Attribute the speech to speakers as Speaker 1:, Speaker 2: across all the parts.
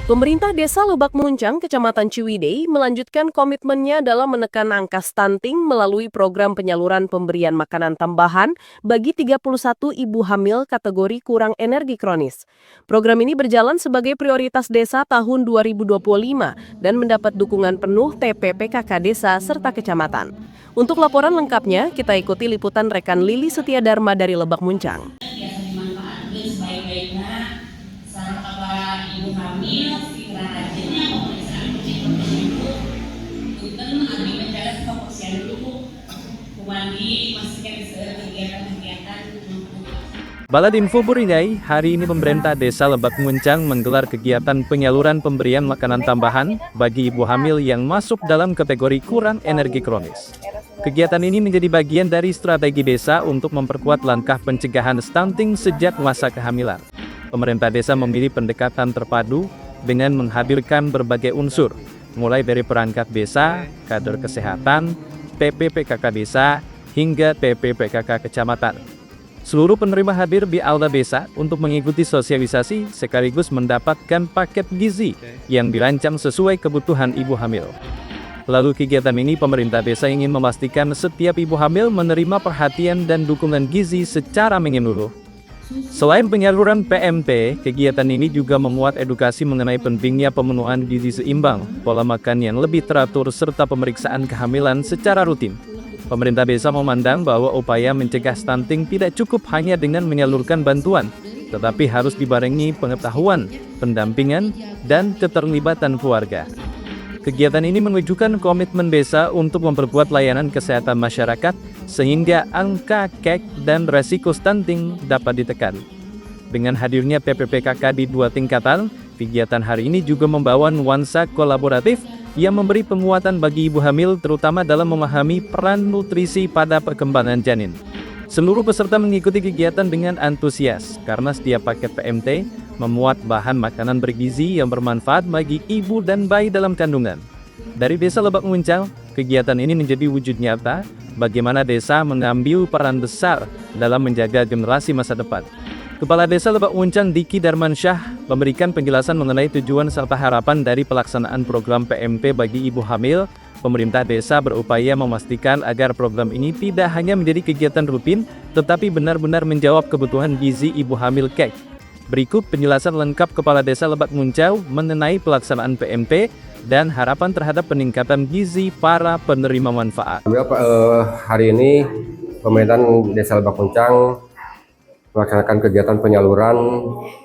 Speaker 1: Pemerintah Desa Lebak Muncang, Kecamatan Ciwidey, melanjutkan komitmennya dalam menekan angka stunting melalui program penyaluran pemberian makanan tambahan bagi 31 ibu hamil kategori kurang energi kronis. Program ini berjalan sebagai prioritas desa tahun 2025 dan mendapat dukungan penuh TPPKK Desa serta Kecamatan. Untuk laporan lengkapnya, kita ikuti liputan rekan Lili Setiadharma dari Lebak Muncang.
Speaker 2: Biasa dimanfaatkan sebaik-baiknya sarana para ibu hamil segera rajinnya pemeriksaan kucing itu punten abdi mencari kefokusan dulu kumandi masihkan kegiatan-kegiatan.
Speaker 3: Baladinfo Buringai, hari ini pemerintah Desa Lebak Muncang menggelar kegiatan penyaluran pemberian makanan tambahan bagi ibu hamil yang masuk dalam kategori kurang energi kronis. Kegiatan ini menjadi bagian dari strategi desa untuk memperkuat langkah pencegahan stunting sejak masa kehamilan. Pemerintah desa memilih pendekatan terpadu dengan menghadirkan berbagai unsur, mulai dari perangkat desa, kader kesehatan, TPPKK desa, hingga TPPKK kecamatan. Seluruh penerima hadir di aula desa untuk mengikuti sosialisasi sekaligus mendapatkan paket gizi yang dirancang sesuai kebutuhan ibu hamil. Lalu kegiatan ini pemerintah desa ingin memastikan setiap ibu hamil menerima perhatian dan dukungan gizi secara menyeluruh. Selain penyaluran PMT, kegiatan ini juga memuat edukasi mengenai pentingnya pemenuhan gizi seimbang, pola makan yang lebih teratur, serta pemeriksaan kehamilan secara rutin. Pemerintah desa memandang bahwa upaya mencegah stunting tidak cukup hanya dengan menyalurkan bantuan, tetapi harus dibarengi pengetahuan, pendampingan, dan keterlibatan keluarga. Kegiatan ini menunjukkan komitmen desa untuk memperkuat layanan kesehatan masyarakat sehingga angka KEK dan resiko stunting dapat ditekan. Dengan hadirnya TPPKK di 2 tingkatan, kegiatan hari ini juga membawa nuansa kolaboratif yang memberi penguatan bagi ibu hamil terutama dalam memahami peran nutrisi pada perkembangan janin. Seluruh peserta mengikuti kegiatan dengan antusias karena setiap paket PMT memuat bahan makanan bergizi yang bermanfaat bagi ibu dan bayi dalam kandungan. Dari Desa Lebak Muncang, kegiatan ini menjadi wujud nyata bagaimana desa mengambil peran besar dalam menjaga generasi masa depan. Kepala Desa Lebak Muncang Diki Darmansyah memberikan penjelasan mengenai tujuan serta harapan dari pelaksanaan program PMP bagi ibu hamil. Pemerintah desa berupaya memastikan agar program ini tidak hanya menjadi kegiatan rutin, tetapi benar-benar menjawab kebutuhan gizi ibu hamil KEK. Berikut penjelasan lengkap Kepala Desa Lebak Muncang mengenai pelaksanaan PMP dan harapan terhadap peningkatan gizi para penerima manfaat.
Speaker 4: Hari ini pemerintahan Desa Lebak Muncang melaksanakan kegiatan penyaluran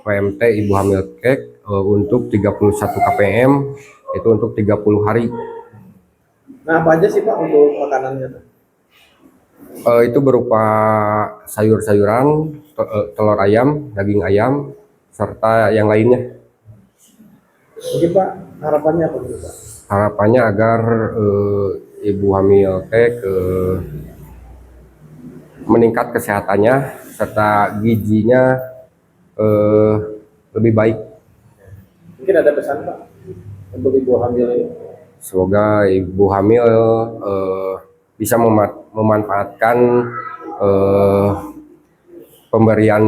Speaker 4: PMT ibu hamil KEK untuk 31 KPM, itu untuk 30 hari.
Speaker 5: Nah, apa aja sih Pak untuk makanannya?
Speaker 4: Itu berupa sayur-sayuran, telur ayam, daging ayam, serta yang lainnya.
Speaker 5: Mungkin Pak, harapannya apa gitu Pak?
Speaker 4: Harapannya agar ibu hamil KEK meningkat kesehatannya serta gizinya lebih baik.
Speaker 5: Mungkin ada pesan Pak untuk ibu hamil ini?
Speaker 4: Semoga ibu hamil bisa memanfaatkan pemberian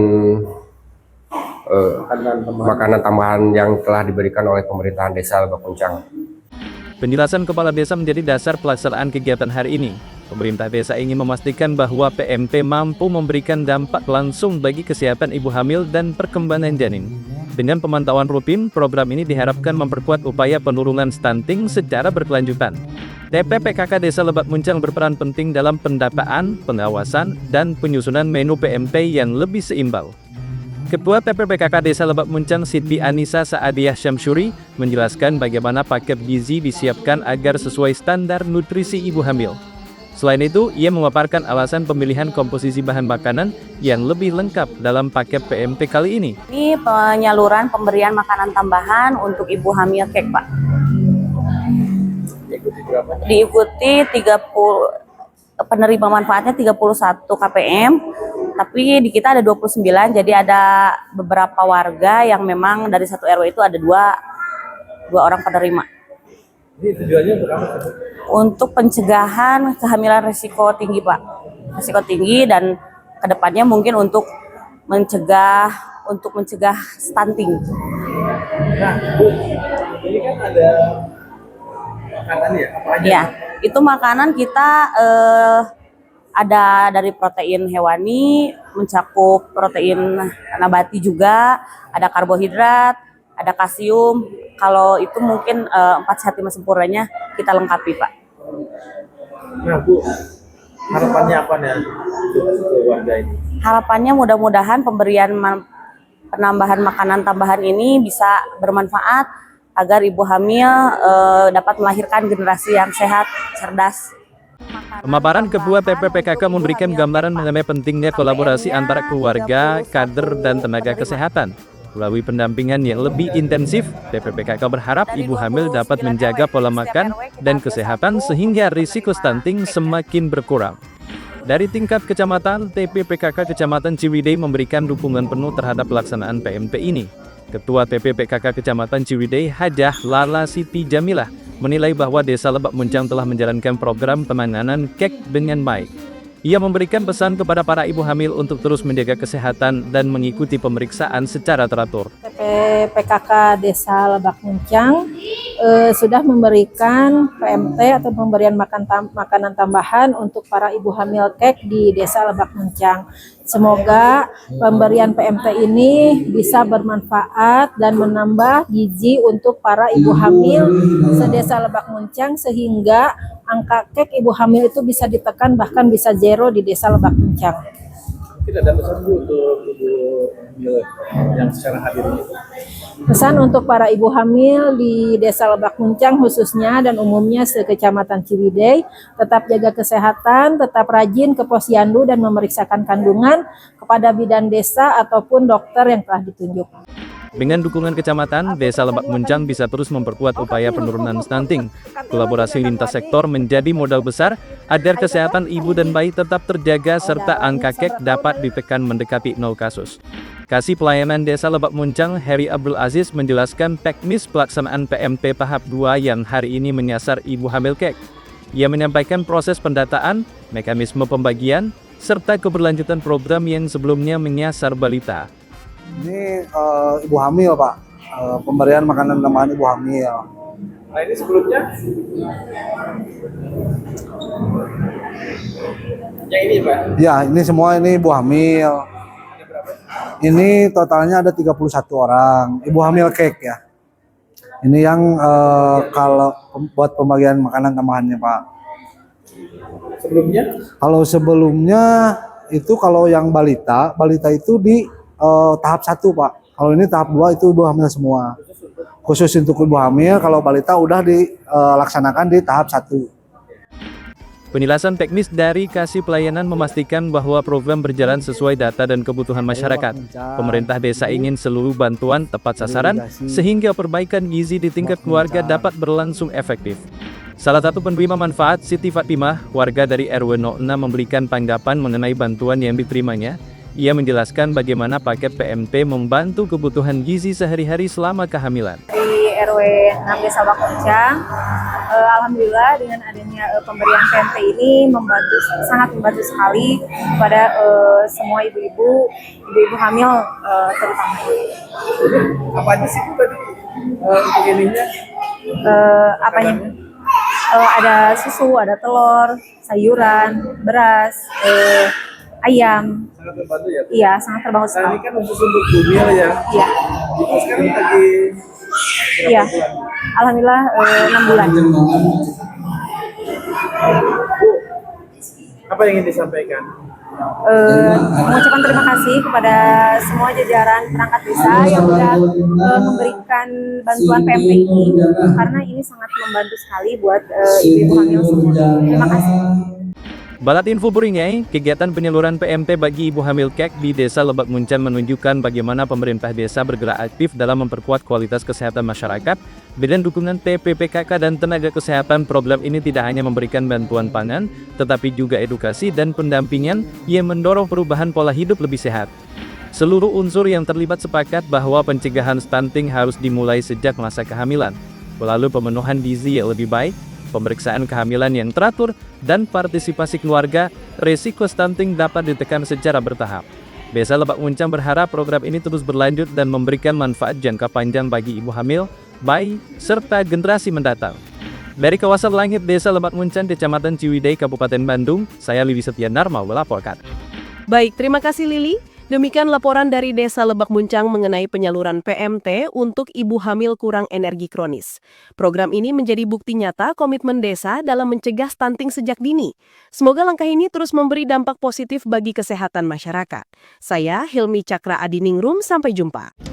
Speaker 4: makanan tambahan yang telah diberikan oleh pemerintahan Desa Lebak Muncang.
Speaker 3: Penjelasan Kepala Desa menjadi dasar pelaksanaan kegiatan hari ini. Pemerintah desa ingin memastikan bahwa PMT mampu memberikan dampak langsung bagi kesehatan ibu hamil dan perkembangan janin. Dengan pemantauan rutin, program ini diharapkan memperkuat upaya penurunan stunting secara berkelanjutan. TPPKK Desa Lebak Muncang berperan penting dalam pendataan, pengawasan, dan penyusunan menu PMT yang lebih seimbang. Ketua TPPKK Desa Lebak Muncang Siti Anissa Saadiah Syamsuri menjelaskan bagaimana paket gizi disiapkan agar sesuai standar nutrisi ibu hamil. Selain itu, ia memaparkan alasan pemilihan komposisi bahan makanan yang lebih lengkap dalam paket PMT kali ini.
Speaker 6: Ini penyaluran pemberian makanan tambahan untuk ibu hamil KEK, Pak. Diikuti 30 penerima manfaatnya 31 KPM, tapi di kita ada 29, jadi ada beberapa warga yang memang dari satu RW itu ada dua orang penerima.
Speaker 5: Ini tujuannya berapa?
Speaker 6: Untuk pencegahan kehamilan risiko tinggi, Pak. Risiko tinggi, dan kedepannya mungkin untuk untuk mencegah stunting.
Speaker 5: Nah, Bu, ini kan ada makanan ya, apa aja?
Speaker 6: Ya, itu makanan kita ada dari protein hewani, mencakup protein nabati juga, ada karbohidrat, ada kalsium. Kalau itu mungkin 4 sehat 5 sempurnanya kita lengkapi, Pak.
Speaker 5: Nah, Bu, harapannya apa nih untuk keluarga ini?
Speaker 6: Harapannya mudah-mudahan penambahan makanan tambahan ini bisa bermanfaat agar ibu hamil dapat melahirkan generasi yang sehat, cerdas.
Speaker 3: Pemaparan Ketua TPPKK memberikan gambaran mengenai pentingnya kolaborasi antara keluarga, kader, dan tenaga kesehatan. Melalui pendampingan yang lebih intensif, TPPKK berharap ibu hamil dapat menjaga pola makan dan kesehatan sehingga risiko stunting semakin berkurang. Dari tingkat kecamatan, TPPKK Kecamatan Ciwidey memberikan dukungan penuh terhadap pelaksanaan PMT ini. Ketua TPPKK Kecamatan Ciwidey, Hajah Lala Siti Jamilah, menilai bahwa Desa Lebak Muncang telah menjalankan program penanganan KEK dengan baik. Ia memberikan pesan kepada para ibu hamil untuk terus menjaga kesehatan dan mengikuti pemeriksaan secara teratur.
Speaker 7: TPPKK Desa Lebak Muncang sudah memberikan PMT atau pemberian makanan tambahan untuk para ibu hamil KEK di Desa Lebak Muncang. Semoga pemberian PMT ini bisa bermanfaat dan menambah gizi untuk para ibu hamil se-Desa Lebak Muncang sehingga angka KEK ibu hamil itu bisa ditekan bahkan bisa zero di Desa Lebak Muncang.
Speaker 5: Mungkin ada pesan Bu untuk ibu hamil yang secara hadir ini.
Speaker 7: Pesan untuk para ibu hamil di Desa Lebak Muncang khususnya dan umumnya se-Kecamatan Ciwidey, tetap jaga kesehatan, tetap rajin ke posyandu dan memeriksakan kandungan kepada bidan desa ataupun dokter yang telah ditunjuk.
Speaker 3: Dengan dukungan kecamatan, Desa Lebak Muncang bisa terus memperkuat upaya penurunan stunting. Kolaborasi lintas sektor menjadi modal besar agar kesehatan ibu dan bayi tetap terjaga serta angka KEK dapat ditekan mendekati 0 kasus. Kasih Pelayanan Desa Lebak Muncang, Heri Abdul Aziz menjelaskan teknis pelaksanaan PMT tahap 2 yang hari ini menyasar ibu hamil KEK. Ia menyampaikan proses pendataan, mekanisme pembagian, serta keberlanjutan program yang sebelumnya menyasar balita.
Speaker 8: Ini ibu hamil, Pak. Pemberian makanan tambahan ibu hamil.
Speaker 5: Nah, ini sebelumnya? Yang ini, Pak?
Speaker 8: Ya, ini semua ini ibu hamil. Ini totalnya ada 31 orang. Ibu hamil KEK ya. Ini yang kalau buat pembagian makanan tambahannya, Pak.
Speaker 5: Sebelumnya?
Speaker 8: Kalau sebelumnya itu kalau yang balita itu di tahap 1, Pak. Kalau ini tahap 2 itu ibu hamil semua. Khusus untuk ibu hamil, kalau balita udah dilaksanakan di tahap 1.
Speaker 3: Penjelasan teknis dari Kasih Pelayanan memastikan bahwa program berjalan sesuai data dan kebutuhan masyarakat. Pemerintah desa ingin seluruh bantuan tepat sasaran, sehingga perbaikan gizi di tingkat keluarga dapat berlangsung efektif. Salah satu penerima manfaat, Siti Fatimah, warga dari RW 06 memberikan tanggapan mengenai bantuan yang diterimanya. Ia menjelaskan bagaimana paket PMT membantu kebutuhan gizi sehari-hari selama kehamilan.
Speaker 7: Di RW 6 Desa Lebak Muncang, alhamdulillah dengan adanya pemberian PMT ini sangat membantu sekali kepada semua ibu-ibu hamil terutama.
Speaker 5: Apa aja sih Bu tadi untuk ininya?
Speaker 7: Apanya? Ada susu, ada telur, sayuran, beras, ayam.
Speaker 5: Sangat membantu ya?
Speaker 7: Iya, sangat terbantu
Speaker 5: Nah,
Speaker 7: sekali.
Speaker 5: ini kan khusus untuk bumil ya?
Speaker 7: Iya.
Speaker 5: Ibu sekarang lagi
Speaker 7: Iya.
Speaker 5: berapa bulan?
Speaker 7: Alhamdulillah 6 bulan.
Speaker 5: Bu, apa yang ingin disampaikan?
Speaker 7: Mengucapkan terima kasih kepada semua jajaran perangkat desa yang sudah memberikan bantuan PMT ini karena ini sangat membantu sekali buat ibu hamil semua. Terima kasih.
Speaker 3: Balat Info Buringai, kegiatan penyaluran PMT bagi ibu hamil KEK di Desa Lebak Muncang menunjukkan bagaimana pemerintah desa bergerak aktif dalam memperkuat kualitas kesehatan masyarakat. Dengan dukungan TPPKK dan tenaga kesehatan, program ini tidak hanya memberikan bantuan pangan, tetapi juga edukasi dan pendampingan yang mendorong perubahan pola hidup lebih sehat. Seluruh unsur yang terlibat sepakat bahwa pencegahan stunting harus dimulai sejak masa kehamilan, melalui pemenuhan gizi yang lebih baik, pemeriksaan kehamilan yang teratur, dan partisipasi keluarga, resiko stunting dapat ditekan secara bertahap. Desa Lebak Muncang berharap program ini terus berlanjut dan memberikan manfaat jangka panjang bagi ibu hamil, bayi, serta generasi mendatang. Dari kawasan Langit Desa Lebak Muncang, Kecamatan Ciwidey, Kabupaten Bandung, saya Lili Setiandarma melaporkan.
Speaker 1: Baik, terima kasih Lili. Demikian laporan dari Desa Lebak Muncang mengenai penyaluran PMT untuk ibu hamil kurang energi kronis. Program ini menjadi bukti nyata komitmen desa dalam mencegah stunting sejak dini. Semoga langkah ini terus memberi dampak positif bagi kesehatan masyarakat. Saya Hilmi Cakra Adiningrum, sampai jumpa.